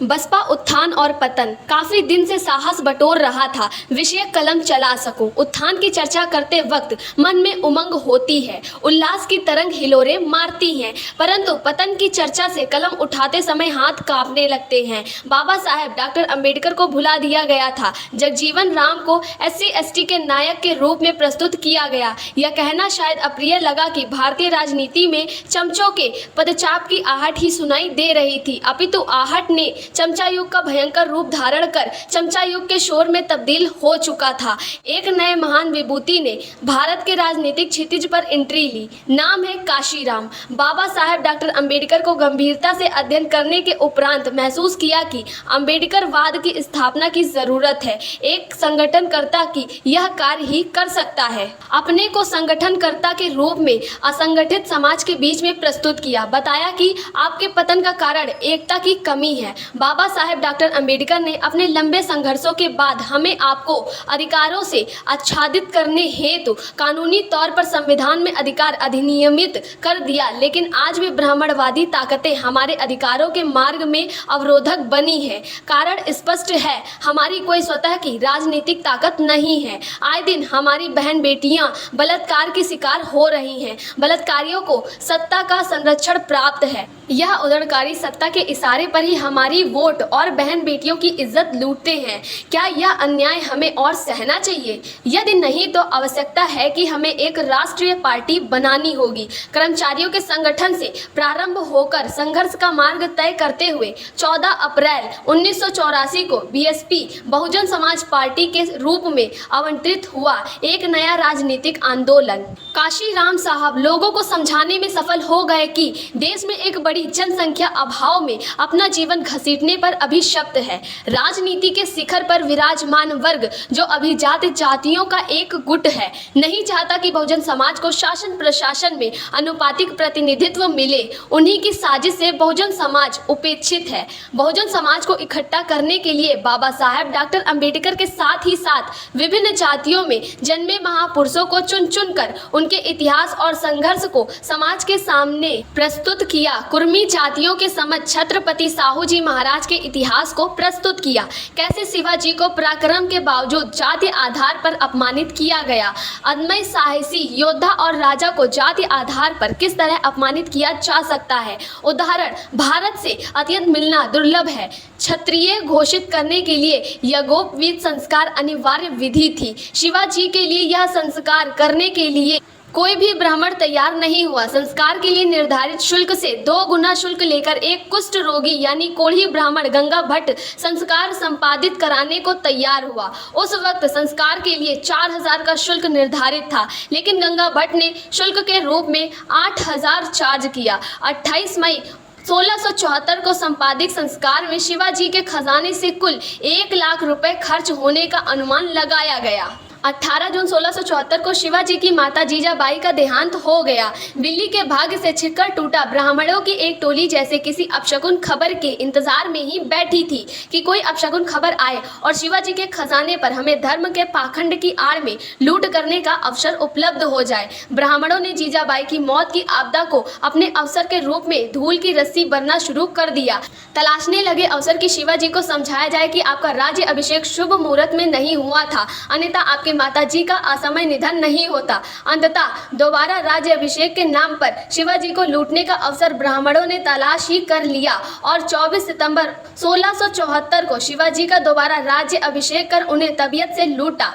बसपा उत्थान और पतन काफी दिन से साहस बटोर रहा था। विषय कलम चला सकूं। उत्थान की चर्चा करते वक्त मन में उमंग होती है, उल्लास की तरंग हिलोरे मारती हैं, परंतु पतन की चर्चा से कलम उठाते समय हाथ कांपने लगते हैं। बाबा साहेब डॉक्टर अंबेडकर को भुला दिया गया था। जगजीवन राम को SC/ST के नायक के रूप में प्रस्तुत किया गया। यह कहना शायद अप्रिय लगा कि भारतीय राजनीति में चमचों के पदचाप की आहट ही सुनाई दे रही थी, अपितु आहट ने चमचा युग का भयंकर रूप धारण कर चमचा युग के शोर में तब्दील हो चुका था। एक नए महान विभूति ने भारत के राजनीतिक क्षितिज पर एंट्री ली। नाम है काशीराम। बाबा साहेब डॉक्टर अंबेडकर को गंभीरता से अध्ययन करने के उपरांत महसूस किया कि अंबेडकरवाद की स्थापना की जरूरत है। एक संगठनकर्ता की यह कार्य ही कर सकता है। अपने को संगठनकर्ता के रूप में असंगठित समाज के बीच में प्रस्तुत किया। बताया कि आपके पतन का कारण एकता की कमी है। बाबा साहेब डॉक्टर अंबेडकर ने अपने लंबे संघर्षों के बाद हमें आपको अधिकारों से आच्छादित करने हेतु कानूनी तौर पर संविधान में अधिकार अधिनियमित कर दिया, लेकिन आज भी ब्राह्मणवादी ताकतें हमारे अधिकारों के मार्ग में अवरोधक बनी है। कारण स्पष्ट है, हमारी कोई स्वतः की राजनीतिक ताकत नहीं है। आए दिन हमारी बहन बेटियां बलात्कार की शिकार हो रही हैं। बलात्कारियों को सत्ता का संरक्षण प्राप्त है। यह उदड़कारी सत्ता के इशारे पर ही हमारी वोट और बहन बेटियों की इज्जत लूटते हैं। क्या यह अन्याय हमें और सहना चाहिए? यदि नहीं तो आवश्यकता है कि हमें एक राष्ट्रीय पार्टी बनानी होगी। कर्मचारियों के संगठन से प्रारंभ होकर संघर्ष का मार्ग तय करते हुए 14 अप्रैल 1984 को BSP बहुजन समाज पार्टी के रूप में आवंटित हुआ एक नया राजनीतिक आंदोलन। काशीराम साहब लोगों को समझाने में सफल हो गए कि देश में एक बड़ी जनसंख्या अभाव में अपना जीवन घसीटने पर अभिशप्त है। राजनीति के शिखर पर विराजमान वर्ग जो अभिजात जातियों का एक गुट है, नहीं चाहता कि बहुजन समाज को शासन प्रशासन में अनुपातिक प्रतिनिधित्व मिले। उन्हीं की साजिश से बहुजन समाज उपेक्षित है। बहुजन समाज को इकट्ठा करने के लिए बाबा साहेब डॉक्टर अंबेडकर के साथ ही साथ विभिन्न जातियों में जन्मे महापुरुषों को चुन चुन कर उनके इतिहास और संघर्ष को समाज के सामने प्रस्तुत किया। कुर्मी जातियों के समक्ष छत्रपति साहू जी महाराज के इतिहास को प्रस्तुत किया। कैसे शिवाजी को पराक्रम के बावजूद जाति आधार पर अपमानित किया गया। अदम्य साहसी योद्धा और राजा को जाति आधार पर किस तरह अपमानित किया जा सकता है। उदाहरण भारत से अत्यंत मिलना दुर्लभ है। क्षत्रिय घोषित करने के लिए यज्ञोपवीत संस्कार अनिवार्य विधि थी। शिवाजी के लिए यह संस्कार करने के लिए कोई भी ब्राह्मण तैयार नहीं हुआ। संस्कार के लिए निर्धारित शुल्क से 2 गुना शुल्क लेकर एक कुष्ठ रोगी यानी कोढ़ी ब्राह्मण गंगा भट्ट संस्कार संपादित कराने को तैयार हुआ। उस वक्त संस्कार के लिए 4000 का शुल्क निर्धारित था, लेकिन गंगा भट्ट ने शुल्क के रूप में 8000 चार्ज किया। 28 मई 1674 को संपादित संस्कार में शिवाजी के खजाने से कुल 1 लाख रुपए खर्च होने का अनुमान लगाया गया। 18 जून 1674 को शिवाजी की माता जीजाबाई का देहांत हो गया। दिल्ली के भाग्य से छिक्कर टूटा। ब्राह्मणों की एक टोली जैसे किसी अपशकुन खबर के इंतजार में ही बैठी थी कि कोई अपशकुन खबर आए और शिवाजी के खजाने पर हमें धर्म के पाखंड की आड़ में लूट करने का अवसर उपलब्ध हो जाए। ब्राह्मणों ने जीजाबाई की मौत की आपदा को अपने अवसर के रूप में धूल की रस्सी बनना शुरू कर दिया। तलाशने लगे अवसर की शिवाजी को समझाया जाए कि आपका राज्य अभिषेक शुभ मुहूर्त में नहीं हुआ था, अन्यथा आपके माताजी का असमय निधन नहीं होता। अंततः दोबारा राज्य अभिषेक के नाम पर शिवाजी को लूटने का अवसर ब्राह्मणों ने तलाश ही कर लिया और 24 सितंबर 1674 को शिवाजी का दोबारा राज्य अभिषेक कर उन्हें तबीयत से लूटा।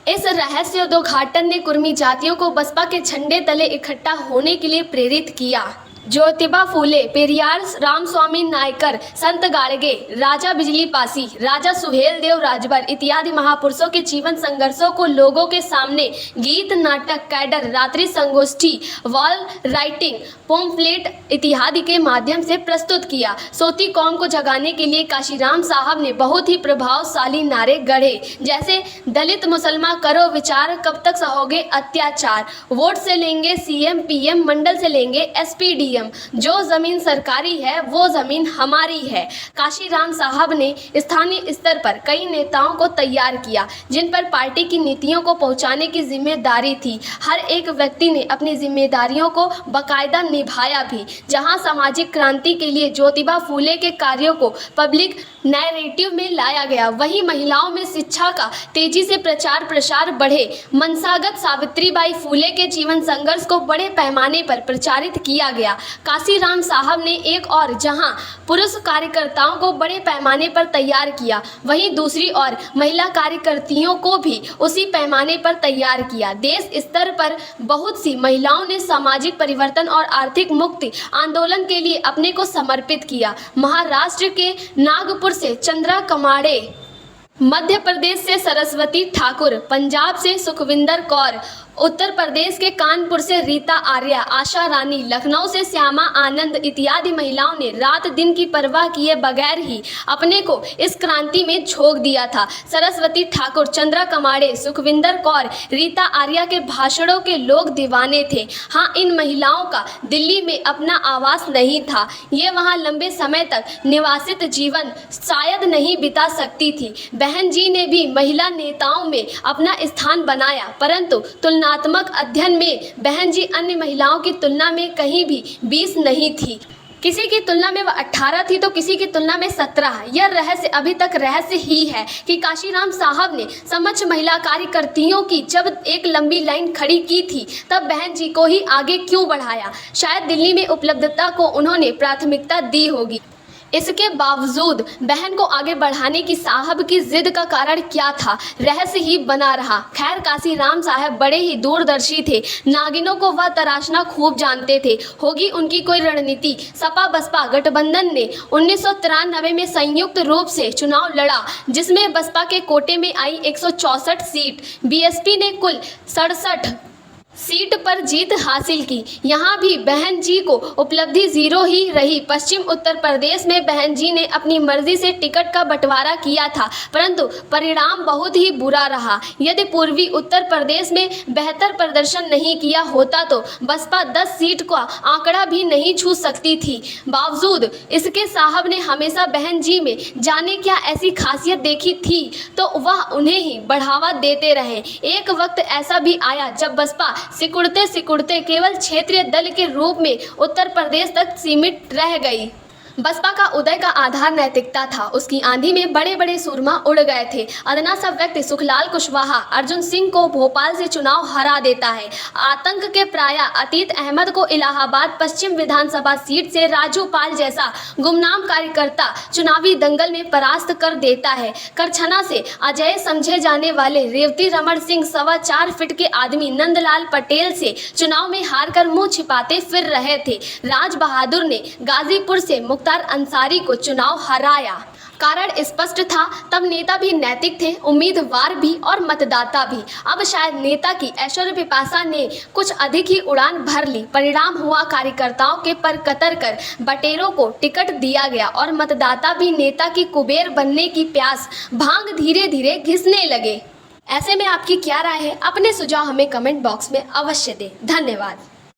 इस रहस्योद्घाटन ने कुर्मी जातियों को बसपा के झंडे तले इकट्ठा होने के लिए प्रेरित किया। ज्योतिबा फूले, पेरियार रामस्वामी नायकर, संत गाड़गे, राजा बिजली पासी, राजा सुहेल देव राजभर इत्यादि महापुरुषों के जीवन संघर्षों को लोगों के सामने गीत, नाटक, कैडर, रात्रि संगोष्ठी, वॉल राइटिंग, पोम्पलेट इत्यादि के माध्यम से प्रस्तुत किया। सोती कौम को जगाने के लिए काशीराम साहब ने बहुत ही प्रभावशाली नारे गढ़े, जैसे दलित मुसलमान करो विचार, कब तक सहोगे अत्याचार, वोट से लेंगे CM PM, मंडल से लेंगे SPD, सीएम, जो जमीन सरकारी है वो जमीन हमारी है। काशीराम साहब ने स्थानीय स्तर पर कई नेताओं को तैयार किया जिन पर पार्टी की नीतियों को पहुंचाने की जिम्मेदारी थी। हर एक व्यक्ति ने अपनी जिम्मेदारियों को बाकायदा निभाया भी। जहां सामाजिक क्रांति के लिए ज्योतिबा फूले के कार्यों को पब्लिक नैरेटिव में लाया गया, वहीं महिलाओं में शिक्षा का तेजी से प्रचार प्रसार बढ़े। मनसागत सावित्रीबाई फूले के जीवन संघर्ष को बड़े पैमाने पर प्रचारित किया गया। काशीराम साहब ने एक और जहां पुरुष कार्यकर्ताओं को बड़े पैमाने पर तैयार किया, वहीं दूसरी ओर महिला कार्यकर्तियों को भी उसी पैमाने पर तैयार किया। देश स्तर पर बहुत सी महिलाओं ने सामाजिक परिवर्तन और आर्थिक मुक्ति आंदोलन के लिए अपने को समर्पित किया। महाराष्ट्र के नागपुर से चंद्रा कमाड़े, मध्य प्रदेश से सरस्वती ठाकुर, पंजाब से सुखविंदर कौर, उत्तर प्रदेश के कानपुर से रीता आर्या, आशा रानी, लखनऊ से श्यामा आनंद इत्यादि महिलाओं ने रात दिन की परवाह किए बगैर ही अपने को इस क्रांति में झोंक दिया था। सरस्वती ठाकुर, चंद्रा कमाड़े, सुखविंदर कौर, रीता आर्या के भाषणों के लोग दीवाने थे। हाँ, इन महिलाओं का दिल्ली में अपना आवास नहीं था। ये वहाँ लंबे समय तक निवासित जीवन शायद नहीं बिता सकती थी। बहन जी ने भी महिला नेताओं में अपना स्थान बनाया, परंतु तुलनात्मक अध्ययन में बहन जी अन्य महिलाओं की तुलना में कहीं भी 20 नहीं थी। किसी की तुलना में वह 18 थी तो किसी की तुलना में 17। यह रहस्य अभी तक रहस्य ही है कि काशीराम साहब ने समक्ष महिला कार्यकर्तियों की जब एक लंबी लाइन खड़ी की थी तब बहन जी को ही आगे क्यों बढ़ाया। शायद दिल्ली में उपलब्धता को उन्होंने प्राथमिकता दी होगी। इसके बावजूद बहन को आगे बढ़ाने की साहब की जिद का कारण क्या था, रहस्य ही बना रहा। खैर, काशीराम साहब बड़े ही दूरदर्शी थे। नागिनों को वह तराशना खूब जानते थे। होगी उनकी कोई रणनीति। सपा बसपा गठबंधन ने 1993 में संयुक्त रूप से चुनाव लड़ा, जिसमें बसपा के कोटे में आई 164 सीट। बीएसपी ने कुल 67 सीट पर जीत हासिल की। यहाँ भी बहन जी को उपलब्धि 0 ही रही। पश्चिम उत्तर प्रदेश में बहन जी ने अपनी मर्जी से टिकट का बंटवारा किया था, परंतु परिणाम बहुत ही बुरा रहा। यदि पूर्वी उत्तर प्रदेश में बेहतर प्रदर्शन नहीं किया होता तो बसपा 10 सीट का आंकड़ा भी नहीं छू सकती थी। बावजूद इसके साहब ने हमेशा बहन जी में जाने क्या ऐसी खासियत देखी थी तो वह उन्हें ही बढ़ावा देते रहे। एक वक्त ऐसा भी आया जब बसपा सिकुड़ते सिकुड़ते केवल क्षेत्रीय दल के रूप में उत्तर प्रदेश तक सीमित रह गई। बसपा का उदय का आधार नैतिकता था। उसकी आंधी में बड़े बड़े सूरमा उड़ गए थे। अदना सा व्यक्ति सुखलाल कुशवाहा अर्जुन सिंह को भोपाल से चुनाव हरा देता है। आतंक के प्राया अतीत अहमद को इलाहाबाद पश्चिम विधानसभा सीट से राजू पाल जैसा गुमनाम कार्यकर्ता चुनावी दंगल में परास्त कर देता है। करछना से अजय समझे जाने वाले रेवती रमण सिंह 4.25 फीट के आदमी नंदलाल पटेल से चुनाव में हार कर मुंह छिपाते फिर रहे थे। राज बहादुर ने गाजीपुर से मुख्तार अंसारी को चुनाव हराया। कारण स्पष्ट था, तब नेता भी नैतिक थे, उम्मीदवार भी और मतदाता भी। अब शायद नेता की ऐश्वर्य पिपासा ने कुछ अधिक ही उड़ान भर ली। परिणाम हुआ कार्यकर्ताओं के पर कतर कर बटेरों को टिकट दिया गया और मतदाता भी नेता की कुबेर बनने की प्यास भांग धीरे धीरे घिसने लगे। ऐसे में आपकी क्या राय है? अपने सुझाव हमें कमेंट बॉक्स में अवश्य दें। धन्यवाद।